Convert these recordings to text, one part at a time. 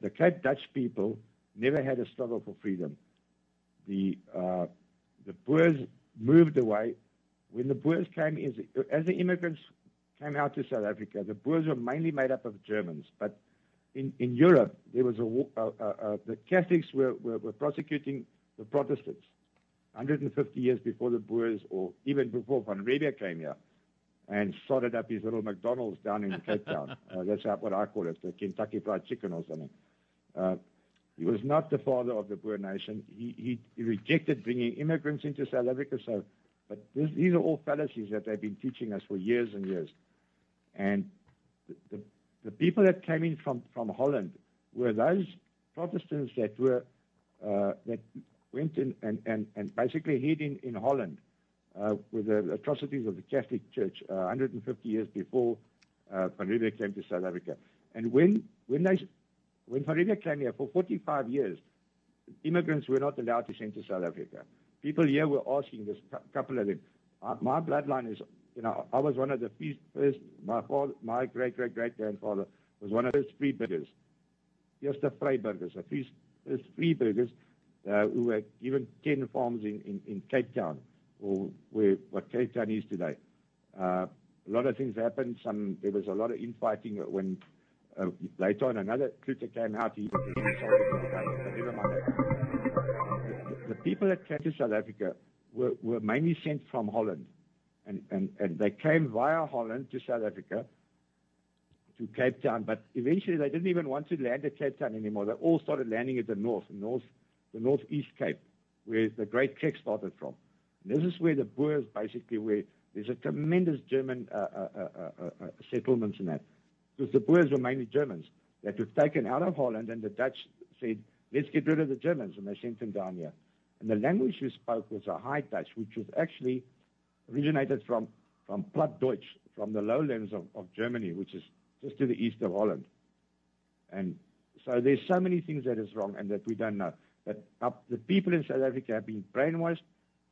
The Cape Dutch people never had a struggle for freedom. The Boers moved away. When the Boers came, as the immigrants came out to South Africa, the Boers were mainly made up of Germans. But in Europe, there was the Catholics were prosecuting the Protestants 150 years before the Boers, or even before Van Riebeeck came here and started up his little McDonald's down in Cape Town. That's what I call it, the Kentucky Fried Chicken or something. He was not the father of the Boer Nation. He rejected bringing immigrants into South Africa. But these are all fallacies that they've been teaching us for years and years. And the people that came in from Holland were those Protestants that went in and basically hid in Holland with the atrocities of the Catholic Church 150 years before Van Riebeeck came to South Africa. And when Van Riebeeck came here, for 45 years, immigrants were not allowed to send to South Africa. People here were asking this, couple of them. My bloodline is, I was one of the first, my great-great-great-grandfather was one of those free burgers. Just the Vryburgers, the first free burgers who were given 10 farms in Cape Town, or what Cape Town is today. A lot of things happened. There was a lot of infighting when later on another Cloete came out. He was insulted, but never mind that. The people that came to South Africa were mainly sent from Holland, and they came via Holland to South Africa, to Cape Town, but eventually they didn't even want to land at Cape Town anymore. They all started landing at the northeast Cape, where the Great Trek started from. And this is where the Boers basically there's a tremendous German settlements in that, because the Boers were mainly Germans that were taken out of Holland, and the Dutch said, let's get rid of the Germans, and they sent them down here. And the language we spoke was a High Dutch, which was actually originated from Plattdeutsch, from the lowlands of Germany, which is just to the east of Holland. And so there's so many things that is wrong and that we don't know. But the people in South Africa have been brainwashed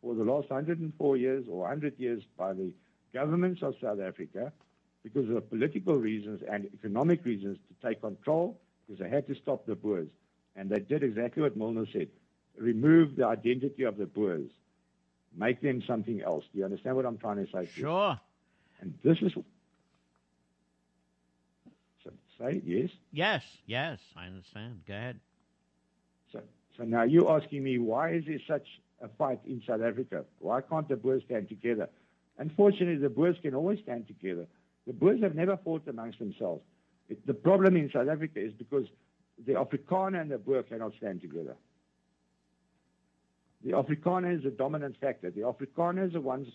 for the last 104 years or 100 years by the governments of South Africa because of political reasons and economic reasons to take control, because they had to stop the Boers. And they did exactly what Milner said. Remove the identity of the Boers. Make them something else. Do you understand what I'm trying to say? Sure. And this is... Say yes? Yes, I understand. Go ahead. So now you're asking me, why is there such a fight in South Africa? Why can't the Boers stand together? Unfortunately, the Boers can always stand together. The Boers have never fought amongst themselves. The problem in South Africa is because the Afrikaner and the Boer cannot stand together. The Afrikaner is a dominant factor. The Afrikaners are the ones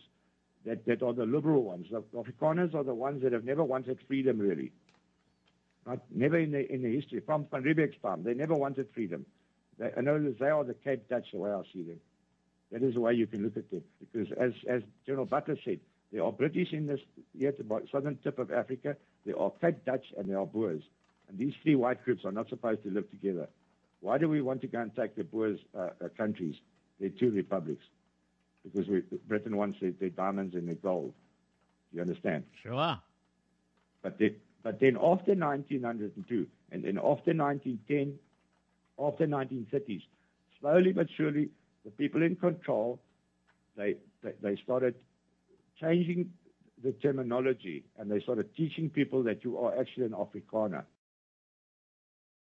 that are the liberal ones. The Afrikaners are the ones that have never wanted freedom, really. Right? Never in the history. From Van Riebeeck's time, they never wanted freedom. I know that they are the Cape Dutch, the way I see them. That is the way you can look at them. Because as General Butler said, there are British in this yet the southern tip of Africa, there are Cape Dutch, and there are Boers. And these three white groups are not supposed to live together. Why do we want to go and take the Boers' countries? They're two republics. Because Britain wants their diamonds and their gold. You understand? Sure. But then after 1902, and then after 1910, after 1930s, slowly but surely, the people in control, they started changing the terminology, and they started teaching people that you are actually an Afrikaner.